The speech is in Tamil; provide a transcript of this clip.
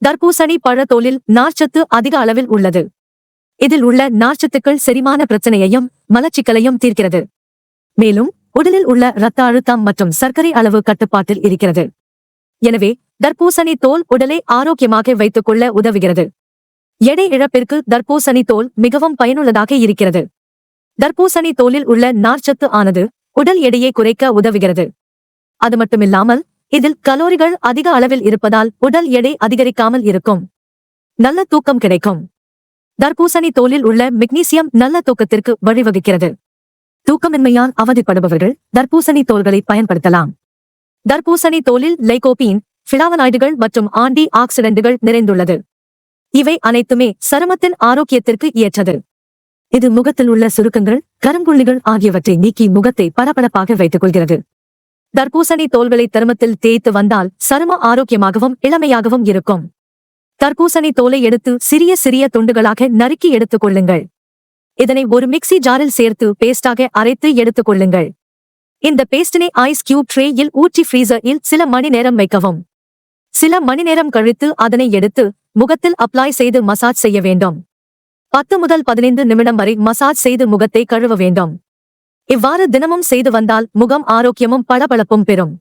தர்பூசணி பழத்தோலில் நார்ச்சத்து அதிக அளவில் உள்ளது. இதில் உள்ள நார்ச்சத்துக்கள் செரிமான பிரச்சனையையும் மலச்சிக்கலையும் தீர்க்கிறது. மேலும் உடலில் உள்ள இரத்த அழுத்தம் மற்றும் சர்க்கரை அளவு கட்டுப்பாட்டில் இருக்கிறது. எனவே தர்பூசணி தோல் உடலை ஆரோக்கியமாக வைத்துக் கொள்ள உதவுகிறது. எடை இழப்பிற்கு தர்பூசணி தோல் மிகவும் பயனுள்ளதாக இருக்கிறது. தர்பூசணி தோலில் உள்ள நார்ச்சத்து ஆனது உடல் எடையை குறைக்க உதவுகிறது. அது மட்டுமில்லாமல் இதில் கலோரிகள் அதிக அளவில் இருப்பதால் உடல் எடை அதிகரிக்காமல் இருக்கும். நல்ல தூக்கம் கிடைக்கும். தர்பூசணி தோலில் உள்ள மெக்னீசியம் நல்ல தூக்கத்திற்கு வழிவகுக்கிறது. தூக்கமின்மையால் அவதிப்படுபவர்கள் தர்பூசணி தோல்களை பயன்படுத்தலாம். தர்பூசணி தோலில் லைகோபீன், ஃபிளாவனாய்டுகள் மற்றும் ஆன்டி ஆக்சிடென்ட்கள் நிறைந்துள்ளது. இவை அனைத்துமே சருமத்தின் ஆரோக்கியத்திற்கு ஏற்றது. இது முகத்தில் உள்ள சுருக்கங்கள், கரும்புள்ளிகள் ஆகியவற்றை நீக்கி முகத்தை பளபளப்பாக வைத்துக் கொள்கிறது. தர்பூசணி தோல்களை சருமத்தில் தேய்த்து வந்தால் சரும ஆரோக்கியமாகவும் இளமையாகவும் இருக்கும். தர்பூசணி தோலை எடுத்து சிறிய சிறிய துண்டுகளாக நறுக்கி எடுத்துக் கொள்ளுங்கள். இதனை ஒரு மிக்ஸி ஜாரில் சேர்த்து பேஸ்டாக அரைத்து எடுத்துக் கொள்ளுங்கள். இந்த பேஸ்டினை ஐஸ் கியூப் ட்ரேயில் ஊற்றி ஃப்ரீசரில் சில மணி நேரம் வைக்கவும். சில மணி நேரம் கழித்து அதனை எடுத்து முகத்தில் அப்ளை செய்து மசாஜ் செய்ய வேண்டும். 10 முதல் 15 நிமிடம் வரை மசாஜ் செய்து முகத்தை கழுவ வேண்டும். இவ்வாறு தினமும் செய்து வந்தால் முகம் ஆரோக்கியமும் பளபளப்பும் பெறும்.